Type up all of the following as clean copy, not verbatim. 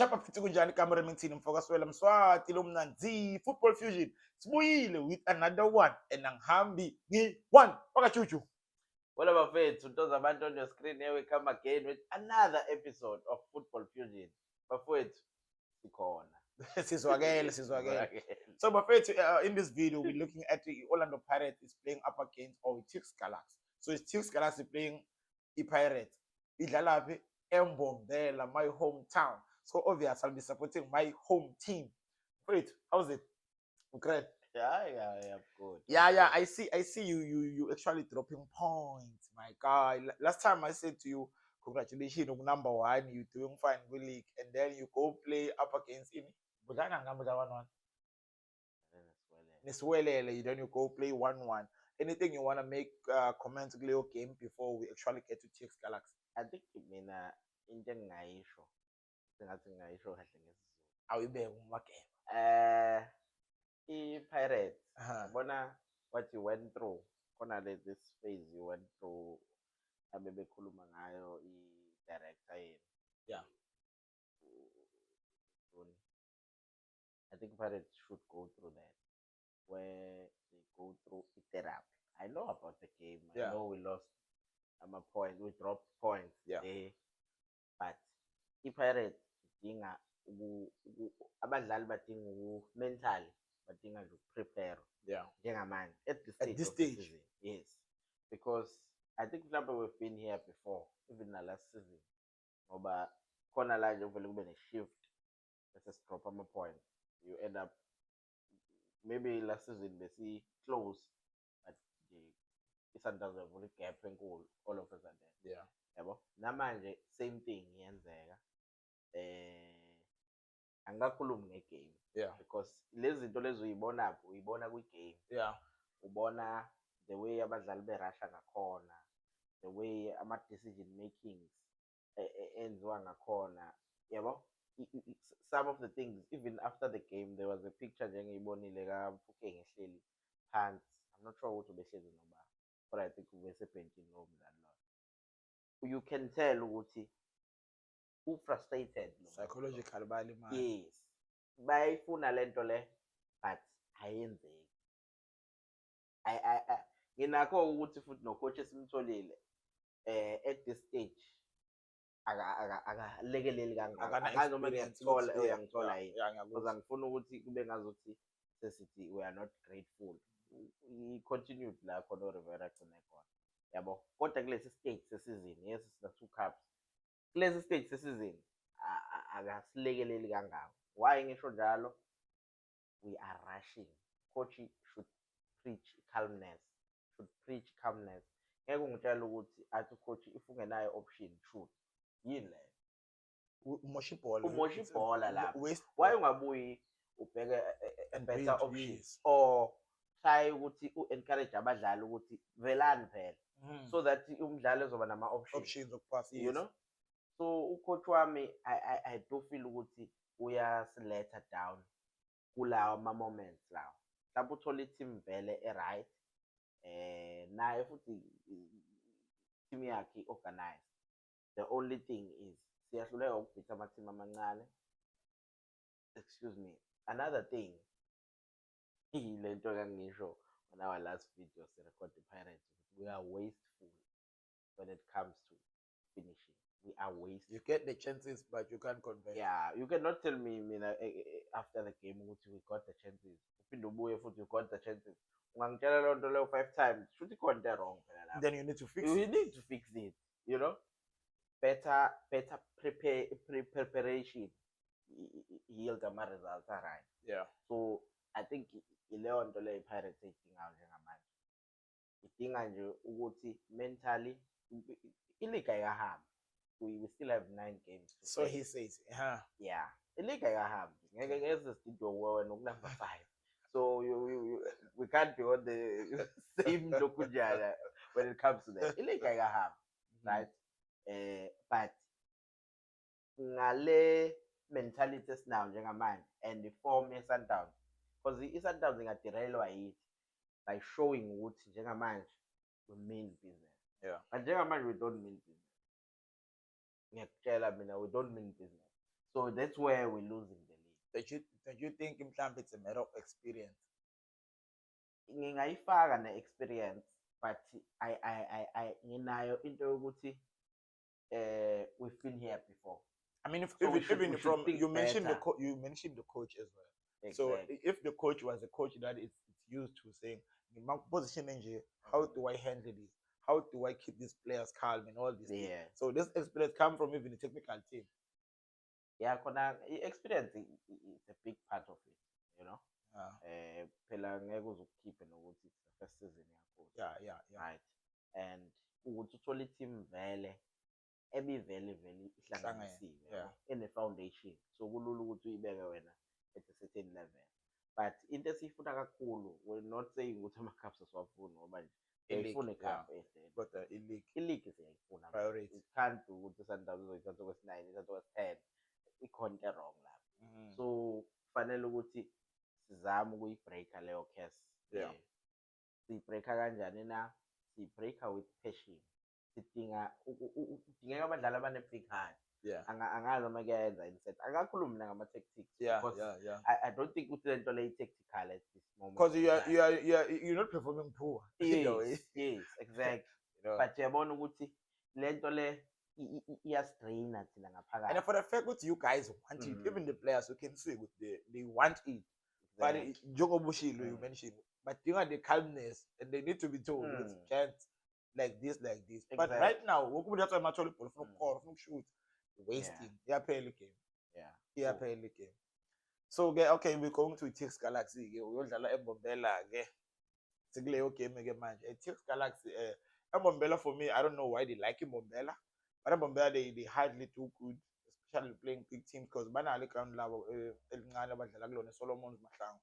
What's up mfethu kunjani cameraman thini mfokaswela Mswati lo mnanzi Football Fusion sibuyile with another one and angihambi ngi-1 wakachuchu. Well, bafethu those abantu on your screen, here we come again with another episode of Football Fusion. Bafethu sikhona. Sizwakele. So bafethu, in this video we're looking at the Orlando Pirates is playing up against Tuks Galaxy. So it's Tuks Galaxy playing the Pirates. Idlala phi eMbombela, my hometown. So obviously I'll be supporting my home team. Wait, how's it? Great. Yeah, good. Yeah. I see you actually dropping points, my guy. Last time I said to you, congratulations on number 1, you doing fine with league, and then you go play up against in Budana number 1. Then you go play 1-1. Anything you wanna make comment Gleo game before we actually get to Tuks Galaxy? I think mina into engingayisho sengathi ngayisho kahle ngesizulu. Awuyibeke umagema. I-Pirates, yabona what you went through, khona this phase you went through abebekhuluma ngayo i-director yenu. Yeah. I think Pirates should go through that, where they go through therapy. I know about the game. Yeah. I know we lost point, we dropped points there, but i-Pirates idinga abadlali badinga mentally badinga nje prepare njengamanje at this stage. Yes, because I think we've been here before, even the last season, ngoba khona la nje uvele kube ne-shift bese drop ama-points, you end up maybe last season besi-close but i-Sundowns yavula igap enkulu all of a sudden. Yabo namanje same thing iyenzeka. Angakhulumi ngegame because lezi zinto lezi uyibona kwi-game. Ubona the way abadlali berasha ngakhona, the way ama-decision makings enziwa ngakhona, yabo. Some of the things, even after the game, there was a picture njengiyibonile kaMfukeng ehleli phansi. I'm not sure ukuthi ubehlezi noma, but I think ubesebhentshini lo mdlali lo. You can tell ukuthi frustrated psychological balimali. Yes, bayifuna lento le but ayenzeki. Nginakho ukuthi futhi no coach esimtholile at this stage akalekeleli kangaka noma uyangithola yini, because angifuni ukuthi kube ngazuthi sesithi we are not grateful. He continued la khona uRivera agcine khona, yabo. Kodwa kulesi stage sesizini, yes sina 2 cups, kulesi stage sesizini akasilekeleli kangako. Why ngisho njalo? We are rushing. Coach should preach calmness. Ngeke ungitshela ukuthi athi coach if ungenayo option shoot yini le umosha ibhola lapho. Why ungabuyi ubheke a better option or try ukuthi u-encourage abadlali ukuthi velani phela, so that umdlali ezoba nama options okupass, you know. So ucoach wami I do feel ukuthi uyasiletha down kulawa ama-moments lawo. Mhlawumbe uthola i-team vele e-right, naye futhi team yakhe organized. The only thing is siyahluleka ukubhitha ama-team amancane. Excuse me. Another thing, le nto kangisho on our last video sirecord the-Pirates, we are wasteful when it comes to finishing. We are wasteful. You get the chances but you can't convert. Yeah, you cannot tell me after the game we got the chances. Uphinde ubuye futhi you got the chances. Ungangitshela loo nto leyo 5 times, should ikhona wrong phela lapho. Then you need to fix it. You need to fix it, you know. Better preparation yield ama-results right. Yeah. So I think ileyo nto leyo i-Pirates eyidingayo njengamanje. Idinga nje ukuthi mentally iliga ayikahambi. We still have 9 games. So he says, yeah. Iliga ayikahambi. Ngeke studio wena number 5. So we can't be on the same lokujala when it comes to that. Iliga ayikahambi, right? But ngale mentality esinayo njengamanje and the form ye-Sundowns, because i-Sundowns ingaderailwa yithi by showing ukuthi njengamanje we mean business. Yeah. But njengamanje we don't mean business. Ngiyakutshela mina we don't mean business. So that's where we're losing the league. Don't you think mhlawumbe it's a matter of experience? Ngingayifaka ne-experience, but nginayo into yokuthi we've been here before. I mean, if So even from you mentioned better. you mentioned the coach as well. Exactly. So if the coach was a coach that it's used to saying, "In my position, how do I handle this? How do I keep these players calm and all this?" Yeah. So this experience come from even the technical team. Yeah, experience is a big part of it, you know. Phela ngeke uzukukhiphe nokuthi it's the first season yakho. Yeah. Right. And ukuthi uthole i-team vele ebivele ihlanganisiwe ene-foundation, so kulula ukuthi uyibeke wena at a certain level. But into esiyifuna kakhulu, we're not saying ukuthi ama-cups asiwafuni ngoba nje siyayifuna icup but i-league siyayifuna. priority. It can't do ukuthi i-Sundowns izoyithatha kwesi-9 ithatha kwesi-10, ikhona into wrong lapho. So kufanele ukuthi sizame ukuyibreaka leyo curse. Siyibreaka kanjani na? Siyibreaka with passion. Kudingeka abadlali abane-big heart. Angazi uma kuyayenza inset. Akakhulumi ngama-tactics. I don't think ukuthi lento le i-tactical at this moment. Because you're not performing poor. Yes, exactly. But uyabona ukuthi lento le iyastraina thina ngaphakathi. And for the fact that you guys want it, even the players who can see with they want it. But Jogobushilo you mentioned, but you got the calmness and they need to be told can't like this. Exactly. But right now, that's why I'm actually from shoot wasting. Yeah, pay the game. Yeah, pay the game. So okay, we're going to TX Galaxy. We udlala eMbombela ke. Sigleyo game again manje. TX Galaxy eMbombela for me, I don't know why they like eMbombela. But eMbombela they hardly do good, especially playing big teams because banale ground level elincane abadlala kulona Solomons Mahlangu.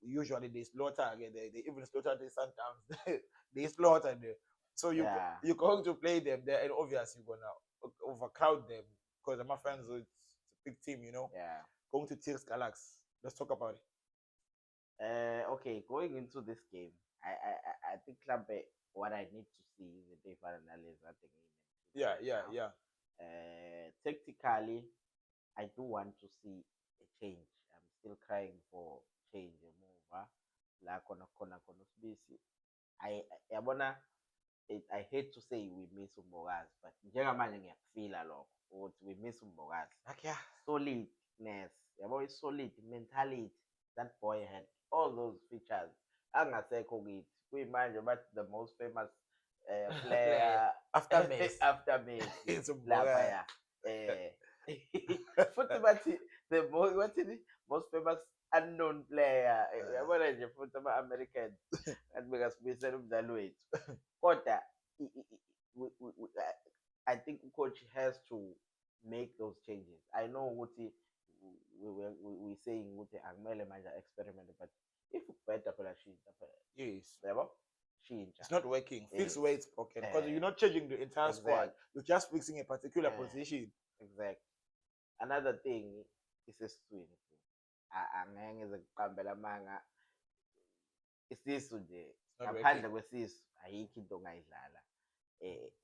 Usually they slaughter again. They even slaughter the Sundowns. They slaughter them. So you're going to play them there, and obviously you're gonna overcrowd them because my friends, it's a big team, you know. Going to TX Galaxy. Let's talk about it. Okay, going into this game, I think what I need to see is the day final analysis. I think. Yeah. Tactically, I do want to see a change. I'm still crying for change and move. La kona sibisi. I hate to say we miss Umbogazi, but njengamanje ngiyakufila lokho ukuthi we miss Umbogazi. Solidness, yabo solid mentality. That boy had all those features. Angasekho kithi. Kuyimanje but the most famous player after Messi. After Messi. It's Umbogazi. Futhi bathi the most famous unknown player. Yabona nje futhi ama-Americans kanti bekasibuyisela umdlali wethu. Kodwa I think the coach has to make those changes. I know ukuthi we saying ukuthi akumele manje experiment, but if better phela shintsha phela. Yes. Yabo? Shintsha. It's not working. Fix where it's broken because you're not changing the entire squad. You're just fixing a particular position. Exactly. Another thing is a swing. Angeke ngizokuqambela manga isisu nje ngaphandle kwesisu ayikho into ongayidlala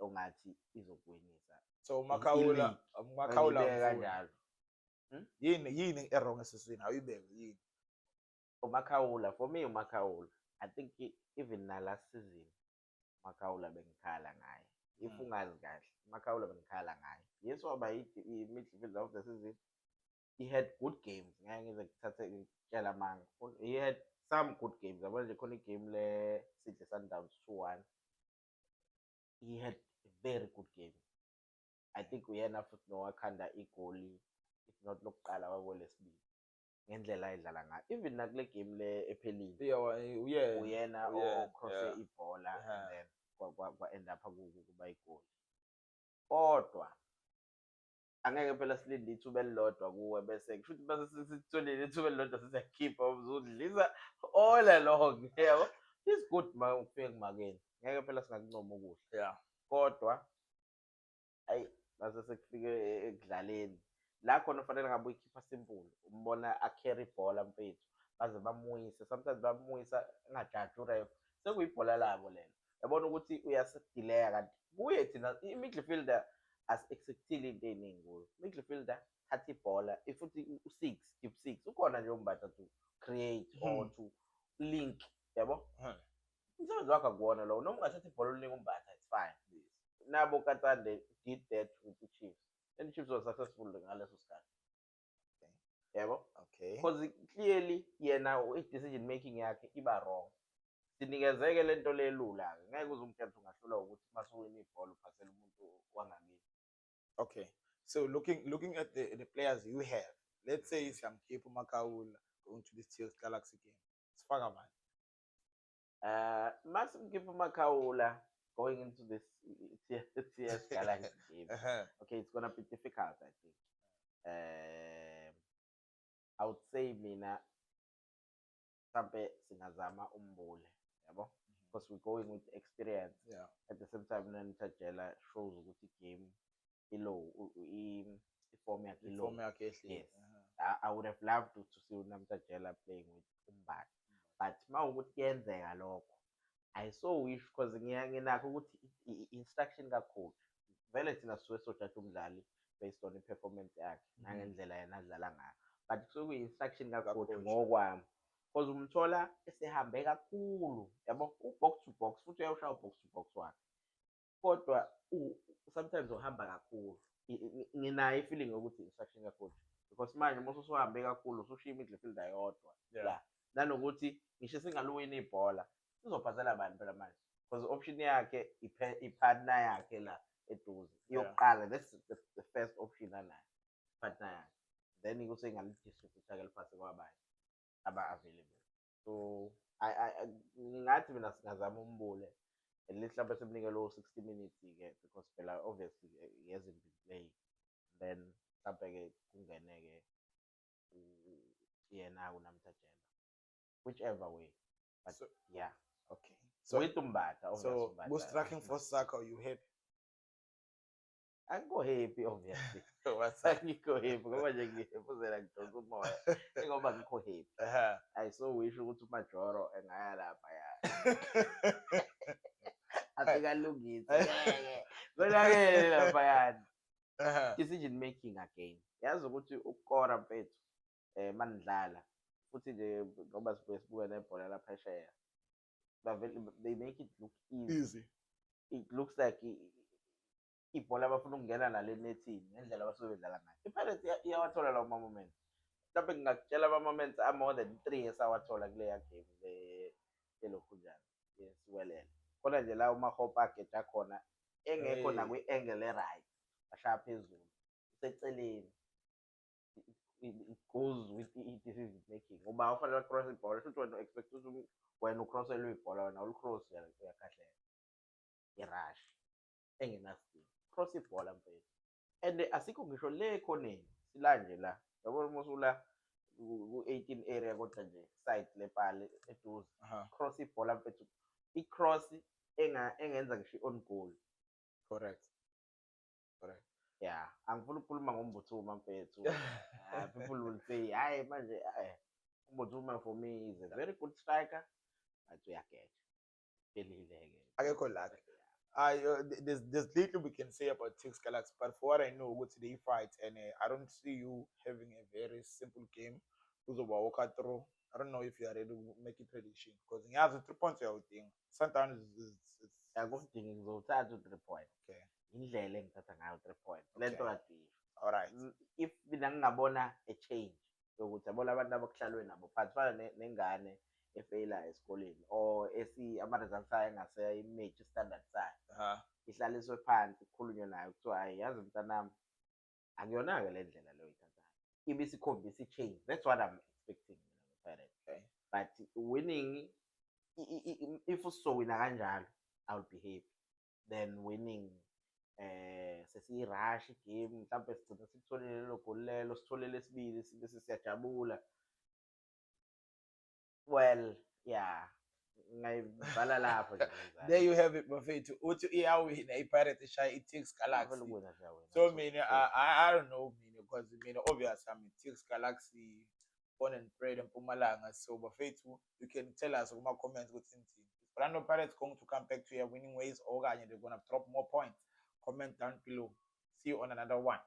ongathi izokuwinisa. So Makaula kanjalo. Yini errong esiswini awuyibeke yini? Makaula, for me Makaula, I think even na last season Makaula bengikhala ngaye. If ungazi kahle Makaula bengikhala ngaye. Yes waba midfielder of the season. He had good games. He had some good games. I was the game le City Sundowns 2-1. He had a very good game. I think we end up with Noakanda equally, if not lokuqala wawolesibili. Ngendlela ayidlala ngayo. Even nakule game le ephelile. Uyena ocross ibhola and then kwa end up kuba igoli. Kodwa angeke phela silinde ithuba elilodwa kuwe bese kushuthi bese sitholile ithuba elilodwa siyakhipha uzudlisa all along. Yebo, it's good ma ufike kumakeni. Ngeke phela singakuncoma ukuhle. Kodwa base sekufike ekudlaleni la khona ufanele ngabe uyikhipha simple. Umbona a-carry ibhola mfethu baze bamuyise, sometimes bamuyisa engajaji uref. Sekuyibhola labo lelo. Yabona ukuthi uyasidelaya kanti kuye thina i-midfielder as-executile into ey'ningi kuyo. Midfielder thatha ibhola futhi u-6 deep 6 ukhona nje umbatha to create or to link, yabo. Umsebenzi wakhe akuwona lowo, noma ungathatha ibhola ulinike umbatha, it's fine. Nabo Katande did that with the Chiefs, and the Chiefs were successful ngaleso sikhathi, yabo. Okay. Because clearly yena i-decision making yakhe iba wrong. Sinikezeke lento lelula, ngeke uze umkhethe ungahlula ukuthi masuwina ibhola uphasela umuntu wangakini. Okay. So looking at the players you have, let's say Siyamkhipha uMakaula going to this TS Galaxy game. Sifaka bani? Masimkhipha uMakaula going into this TS Galaxy game. Okay, it's gonna be difficult, I think. I would say mina mhlampe singazama umbule, yabo, because we're going with experience. Yeah. At the same time Nanitajela shows ukuthi game below form yakhe low. Yes. I would have loved to see uNamtajela playing with Umbat, but mawukuthi kuyenzeka lokho, I so wish, because nginakho ukuthi instruction kacoach vele thina sisuke sojudge umdlali based on i-performance yakhe nangendlela yena adlala ngayo, but kusuke kuyi-instruction kacoach ngokwami, because umthola esehambe kakhulu, yabo, u-box to box futhi uyawushaya u-box to box wakhe, kodwa sometimes uhamba kakhulu. Nginayo i-feeling yokuthi instruction kacoach, because manje uma usuhambe kakhulu usushiya i-midfielder yodwa la, nanokuthi ngisho singaluwini ibhola uzophazela abantu phela manje, because option yakhe ipartner yakhe la eduze iyokuqala, that's the first option anayo, partner yakhe, then kuse ngalidistribute ake liphase kwabanye aba-available. So ngathi mina singazama umbule at least mhlawumbe simnike lowo 60 minutes-ke, because phela obviously he hasn't been playing, then mhlawumbe-ke kungene-ke yena uNamtajela, whichever way, but so, yeah. Okay. So with Umbatha, so who's tracking for Saka? Are you happy? I go happy, obviously. What's that? Ngikho happy ngoba nje ngiyefuzela ngidonsa umoya ngoba ngikho happy. I so wish ukuthi uMajoro engaya lapha ya. Asikalungisi. Kodwa-ke lapha yani. Decision making again. Yazi ukuthi ukora mfethu manidlala futhi nje ngoba sibuka nebhola laphesheya, they make it look easy. It looks like ibhola abafuna ukungena nale nethini ngendlela abasuke bedlala ngayo. I-Pirates iyawathola lawo ma-moments. Mhlawumbe ngingakutshela ama-moments more than 3 esawathola kuleya game elokhunjana yesiwelele. Khona nje la umahope ageja khona engekho nakwi-angle e-right, ashaya phezulu useceleni. It goes with decision making. Ngoba ufanele cross ibhola futhi wena expect ukuthi wena ucrossele ibhola wena ulicross uyakahlela. I-rush engenasini. Cross ibhola mfethu. And asikho ngisho le ekhoneni silanje la. Yabona uma usula ku-18 area kodwa nje side lepale eduze. Cross ibhola mfethu. I-cross engenza ngisho on goal. Correct. Yeah, angifuna ukukhuluma ngoMbuthuma mfethu. People will say, hayi manje uMbuthuma for me is a very good striker, but uyageja. Belileke. Akekho luck. There's little we can say about TS Galaxy, but for what I know, go to the fight, and I don't see you having a very simple game. Walk through. I don't know if you are ready to make a prediction, because you have 3 points everything. Sometimes it's akudingi ngizothatha 3 points. Okay. Indlela engithatha ngayo 3 points. Lento kade. All right. If mina ngingabona a change ukuthi yabona abantu abakuhlalwe nabo phansi fana nengane efeyila esikoleni or ama-results ayo engaseya i-match standard sayo. Ihlaliswe phansi kukhulunywe nayo kuthiwa hayi yazi mntanami akuyona-ke le ndlela leyo ithathayo. Ibe isikhombisa i-change. That's what I'm expecting mina Pirates. Okay. But winning, if usowina kanjalo, I will be happy. Then winning sesiyi-rush game mhlawumbe sigcina sikutholile lelo goli lelo, sitholele esibili bese siyajabula. Well, yeah. Ngayibhala lapho nje. There you have it, Mafethu. Uthi iyawina iPirates ishaya i-TS Galaxy. So I don't know because obviously I'm TS Galaxy born and bred in Mpumalanga. So Mafethu, you can tell us in my comments what's in team. Is Orlando Pirates going to come back to your winning ways, or they're going to drop more points? Comment down below. See you on another one.